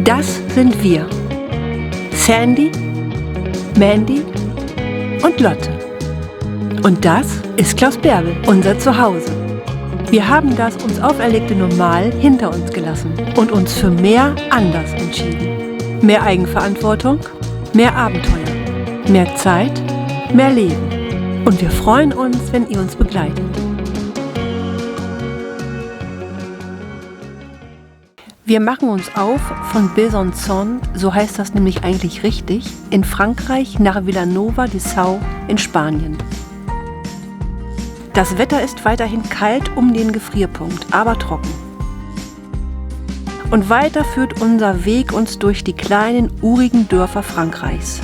Das sind wir. Sandy, Mandy und Lotte. Und das ist Klaus Bärbel, unser Zuhause. Wir haben das uns auferlegte Normal hinter uns gelassen und uns für mehr anders entschieden. Mehr Eigenverantwortung, mehr Abenteuer, mehr Zeit, mehr Leben. Und wir freuen uns, wenn ihr uns begleitet. Wir machen uns auf von Besançon, so heißt das nämlich eigentlich richtig, in Frankreich nach Vilanova de Sau in Spanien. Das Wetter ist weiterhin kalt um den Gefrierpunkt, aber trocken. Und weiter führt unser Weg uns durch die kleinen, urigen Dörfer Frankreichs.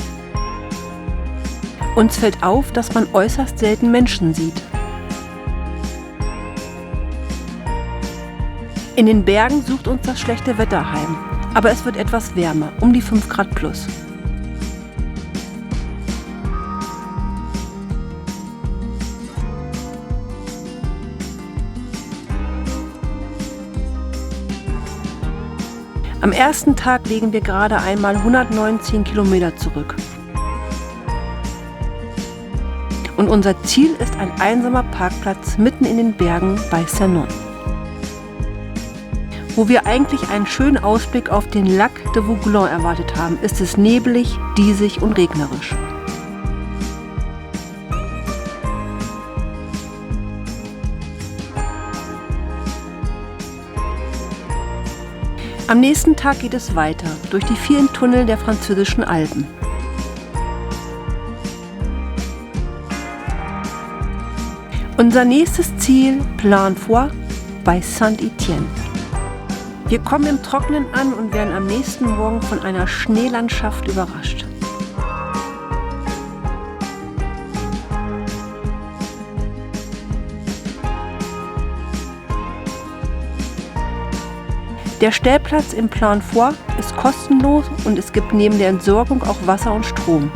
Uns fällt auf, dass man äußerst selten Menschen sieht. In den Bergen sucht uns das schlechte Wetter heim, aber es wird etwas wärmer, um die 5 Grad plus. Am ersten Tag legen wir gerade einmal 119 Kilometer zurück. Und unser Ziel ist ein einsamer Parkplatz mitten in den Bergen bei Cernon. Wo wir eigentlich einen schönen Ausblick auf den Lac de Vouglans erwartet haben, ist es nebelig, diesig und regnerisch. Am nächsten Tag geht es weiter, durch die vielen Tunnel der französischen Alpen. Unser nächstes Ziel, Plainfoy bei Saint-Étienne. Wir kommen im Trockenen an und werden am nächsten Morgen von einer Schneelandschaft überrascht. Der Stellplatz im Plainfoy ist kostenlos und es gibt neben der Entsorgung auch Wasser und Strom.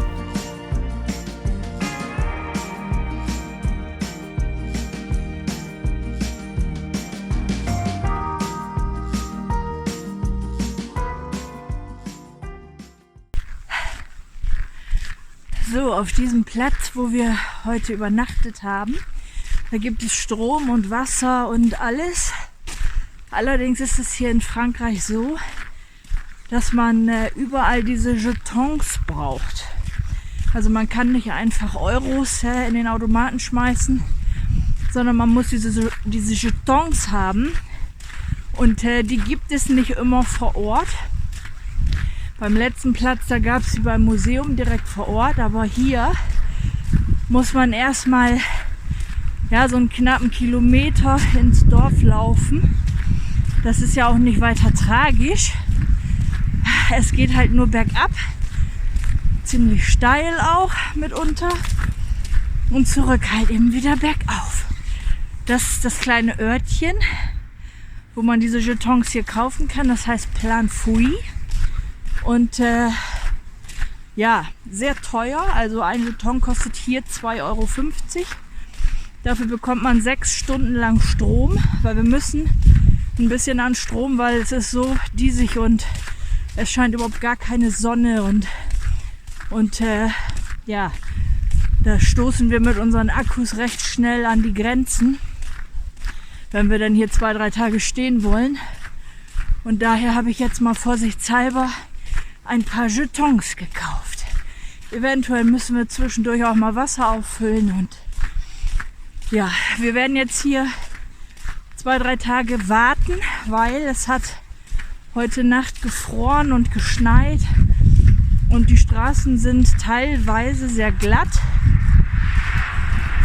So, auf diesem Platz, wo wir heute übernachtet haben, da gibt es Strom und Wasser und alles. Allerdings ist es hier in Frankreich so, dass man überall diese Jetons braucht. Also man kann nicht einfach Euros in den Automaten schmeißen, sondern man muss diese Jetons haben und die gibt es nicht immer vor Ort. Beim letzten Platz, da gab es sie beim Museum direkt vor Ort, aber hier muss man erstmal so einen knappen Kilometer ins Dorf laufen. Das ist ja auch nicht weiter tragisch. Es geht halt nur bergab, ziemlich steil auch mitunter und zurück halt eben wieder bergauf. Das ist das kleine Örtchen, wo man diese Jetons hier kaufen kann, das heißt Plainfoy. Und sehr teuer, also ein Jeton kostet hier 2,50 Euro. Dafür bekommt man 6 Stunden lang Strom, weil wir müssen ein bisschen an Strom, weil es ist so diesig und es scheint überhaupt gar keine Sonne und da stoßen wir mit unseren Akkus recht schnell an die Grenzen, wenn wir dann hier 2-3 Tage stehen wollen. Und daher habe ich jetzt mal vorsichtshalber ein paar Jetons gekauft. Eventuell müssen wir zwischendurch auch mal Wasser auffüllen und ja, wir werden jetzt hier 2-3 Tage warten, weil es hat heute Nacht gefroren und geschneit und die Straßen sind teilweise sehr glatt.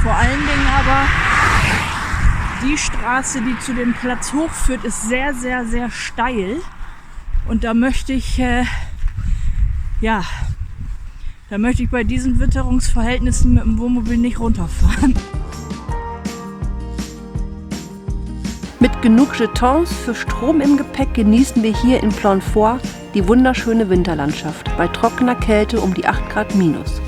Vor allen Dingen aber die Straße, die zu dem Platz hochführt, ist sehr, sehr, sehr steil und da möchte ich bei diesen Witterungsverhältnissen mit dem Wohnmobil nicht runterfahren. Mit genug Jetons für Strom im Gepäck genießen wir hier in Plainfoy die wunderschöne Winterlandschaft bei trockener Kälte um die 8 Grad minus.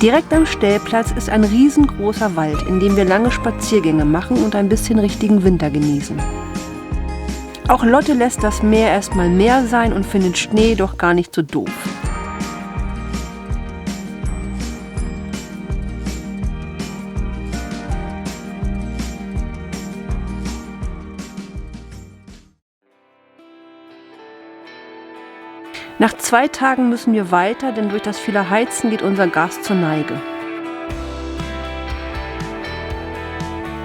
Direkt am Stellplatz ist ein riesengroßer Wald, in dem wir lange Spaziergänge machen und ein bisschen richtigen Winter genießen. Auch Lotte lässt das Meer erstmal Meer sein und findet Schnee doch gar nicht so doof. Nach 2 Tagen müssen wir weiter, denn durch das viele Heizen geht unser Gas zur Neige.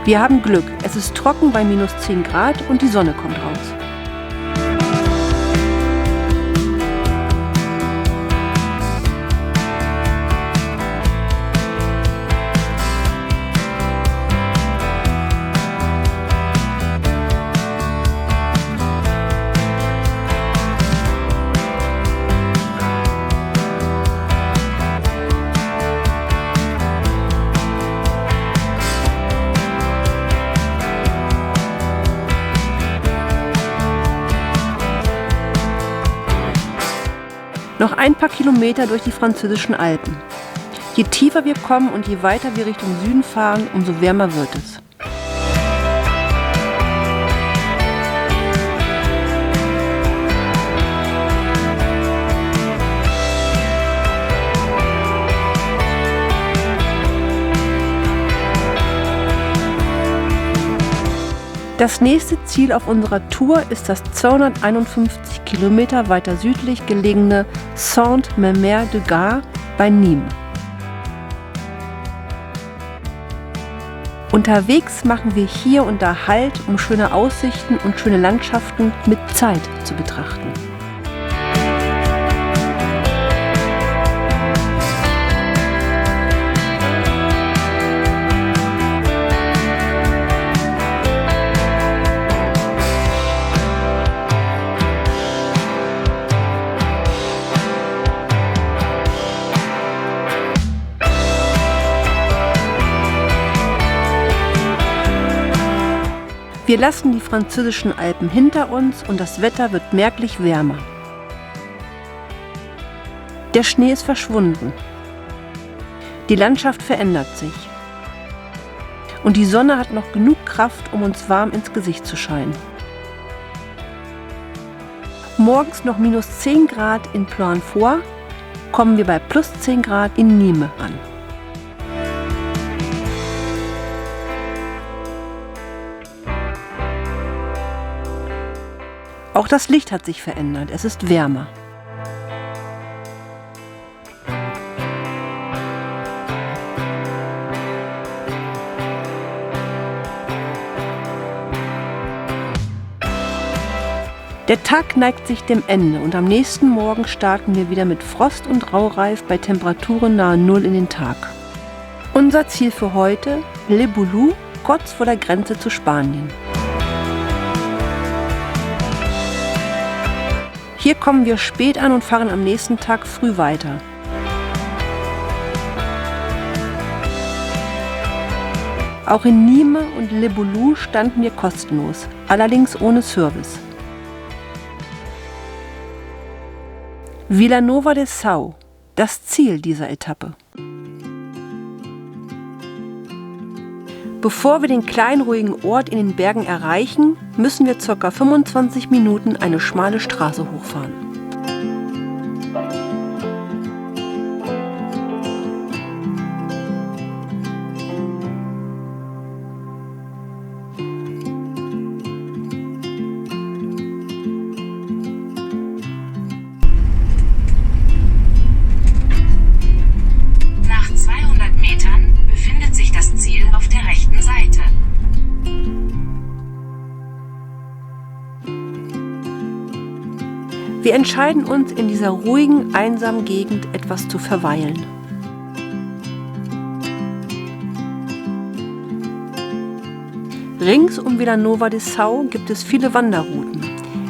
Wir haben Glück, es ist trocken bei -10 Grad und die Sonne kommt raus. Noch ein paar Kilometer durch die französischen Alpen. Je tiefer wir kommen und je weiter wir Richtung Süden fahren, umso wärmer wird es. Das nächste Ziel auf unserer Tour ist das 251 Kilometer weiter südlich gelegene Sainte-Mamère-de-Gard bei Nîmes. Unterwegs machen wir hier und da Halt, um schöne Aussichten und schöne Landschaften mit Zeit zu betrachten. Wir lassen die französischen Alpen hinter uns und das Wetter wird merklich wärmer. Der Schnee ist verschwunden. Die Landschaft verändert sich. Und die Sonne hat noch genug Kraft, um uns warm ins Gesicht zu scheinen. Morgens noch -10 Grad in Plainfort, kommen wir bei +10 Grad in Nîmes an. Auch das Licht hat sich verändert, es ist wärmer. Der Tag neigt sich dem Ende und am nächsten Morgen starten wir wieder mit Frost und Raureif bei Temperaturen nahe 0 in den Tag. Unser Ziel für heute, Le Boulou, kurz vor der Grenze zu Spanien. Hier kommen wir spät an und fahren am nächsten Tag früh weiter. Auch in Nîmes und Le Boulou standen wir kostenlos, allerdings ohne Service. Vilanova de Sau, das Ziel dieser Etappe. Bevor wir den kleinen ruhigen Ort in den Bergen erreichen, müssen wir ca. 25 Minuten eine schmale Straße hochfahren. Nach 200 Metern befindet sich das Ziel auf der rechten Seite. Wir entscheiden uns, in dieser ruhigen, einsamen Gegend etwas zu verweilen. Rings um Vilanova de Sau gibt es viele Wanderrouten,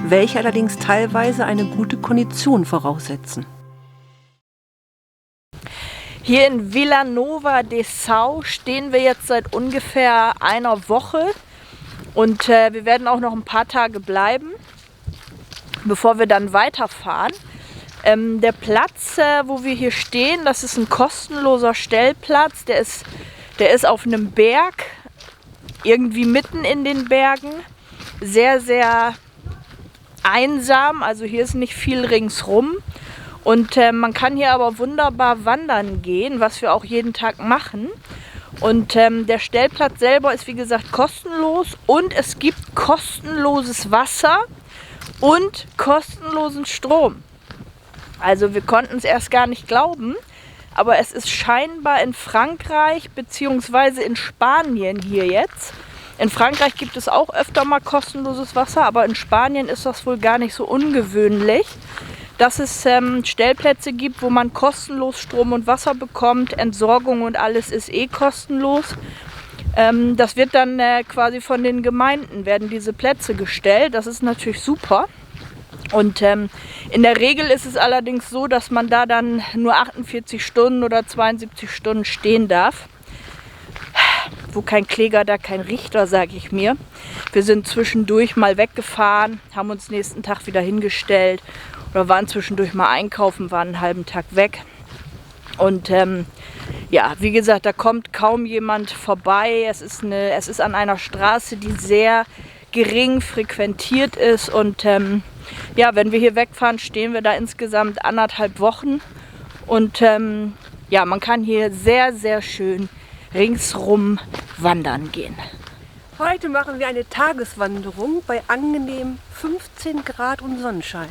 welche allerdings teilweise eine gute Kondition voraussetzen. Hier in Vilanova de Sau stehen wir jetzt seit ungefähr einer Woche und wir werden auch noch ein paar Tage bleiben, bevor wir dann weiterfahren. Der Platz, wo wir hier stehen, das ist ein kostenloser Stellplatz. Der ist auf einem Berg, irgendwie mitten in den Bergen. Sehr, sehr einsam, also hier ist nicht viel ringsrum. Und man kann hier aber wunderbar wandern gehen, was wir auch jeden Tag machen. Und der Stellplatz selber ist wie gesagt kostenlos und es gibt kostenloses Wasser und kostenlosen Strom. Also wir konnten es erst gar nicht glauben, aber es ist scheinbar in Frankreich bzw. in Spanien hier jetzt. In Frankreich gibt es auch öfter mal kostenloses Wasser, aber in Spanien ist das wohl gar nicht so ungewöhnlich, dass es Stellplätze gibt, wo man kostenlos Strom und Wasser bekommt. Entsorgung und alles ist kostenlos. Das wird dann quasi von den Gemeinden, werden diese Plätze gestellt. Das ist natürlich super. Und in der Regel ist es allerdings so, dass man da dann nur 48 Stunden oder 72 Stunden stehen darf. Wo kein Kläger, da kein Richter, sage ich mir. Wir sind zwischendurch mal weggefahren, haben uns nächsten Tag wieder hingestellt oder waren zwischendurch mal einkaufen, waren einen halben Tag weg. Und ja, wie gesagt, da kommt kaum jemand vorbei. Es ist an einer Straße, die sehr gering frequentiert ist. Und ja, wenn wir hier wegfahren, stehen wir da insgesamt 1,5 Wochen. Und ja, man kann hier sehr, sehr schön ringsrum wandern gehen. Heute machen wir eine Tageswanderung bei angenehm 15 Grad und Sonnenschein.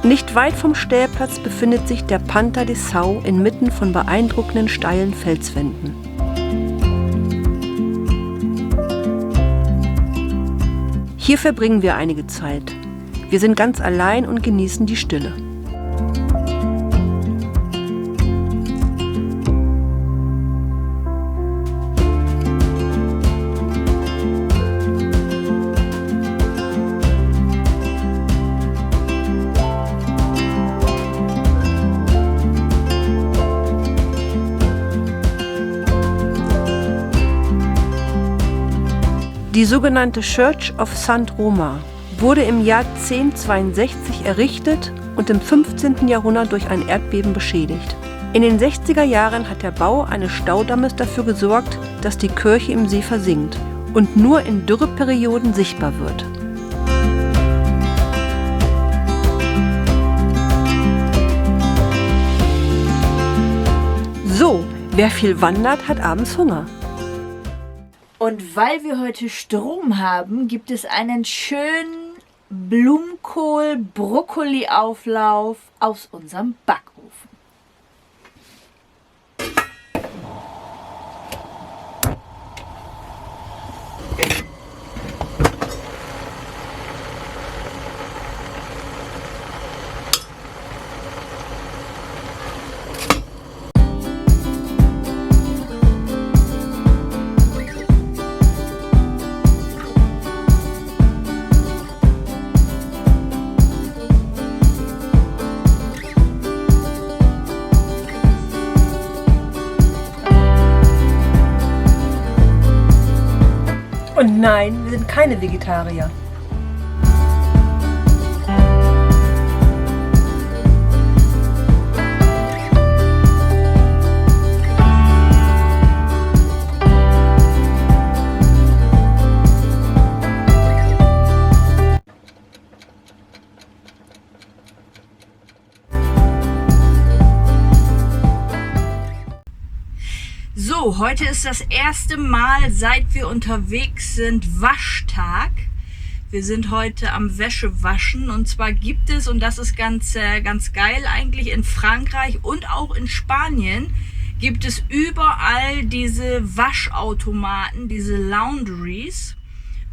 Nicht weit vom Stellplatz befindet sich der Pantà de Sau inmitten von beeindruckenden steilen Felswänden. Hier verbringen wir einige Zeit. Wir sind ganz allein und genießen die Stille. Die sogenannte Church of St. Roma wurde im Jahr 1062 errichtet und im 15. Jahrhundert durch ein Erdbeben beschädigt. In den 60er Jahren hat der Bau eines Staudammes dafür gesorgt, dass die Kirche im See versinkt und nur in Dürreperioden sichtbar wird. So, wer viel wandert, hat abends Hunger. Und weil wir heute Strom haben, gibt es einen schönen Blumenkohl-Brokkoli-Auflauf aus unserem Backofen. Und nein, wir sind keine Vegetarier. So, heute ist das erste Mal, seit wir unterwegs sind, Waschtag. Wir sind heute am Wäschewaschen und zwar gibt es, und das ist ganz geil eigentlich, in Frankreich und auch in Spanien gibt es überall diese Waschautomaten, diese Laundries.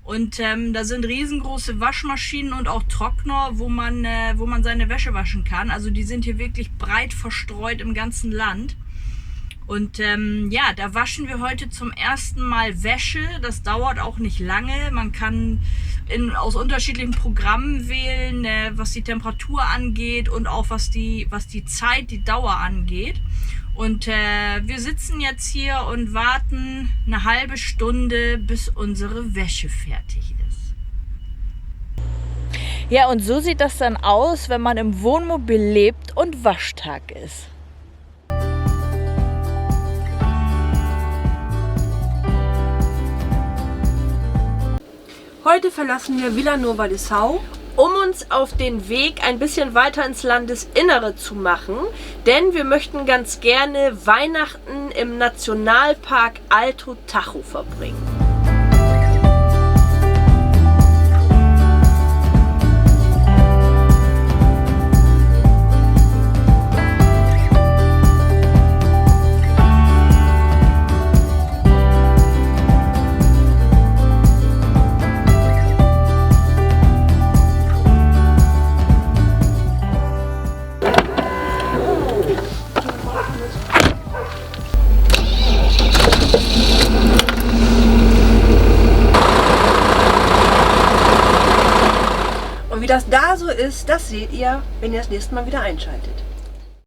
Und da sind riesengroße Waschmaschinen und auch Trockner, wo man seine Wäsche waschen kann. Also die sind hier wirklich breit verstreut im ganzen Land. Und ja, da waschen wir heute zum ersten Mal Wäsche. Das dauert auch nicht lange. Man kann aus unterschiedlichen Programmen wählen, was die Temperatur angeht und auch was die Zeit, die Dauer angeht. Und wir sitzen jetzt hier und warten eine halbe Stunde, bis unsere Wäsche fertig ist. Ja, und so sieht das dann aus, wenn man im Wohnmobil lebt und Waschtag ist. Heute verlassen wir Vilanova de Sau, um uns auf den Weg ein bisschen weiter ins Landesinnere zu machen, denn wir möchten ganz gerne Weihnachten im Nationalpark Alto Tajo verbringen. Und wie das da so ist, das seht ihr, wenn ihr das nächste Mal wieder einschaltet.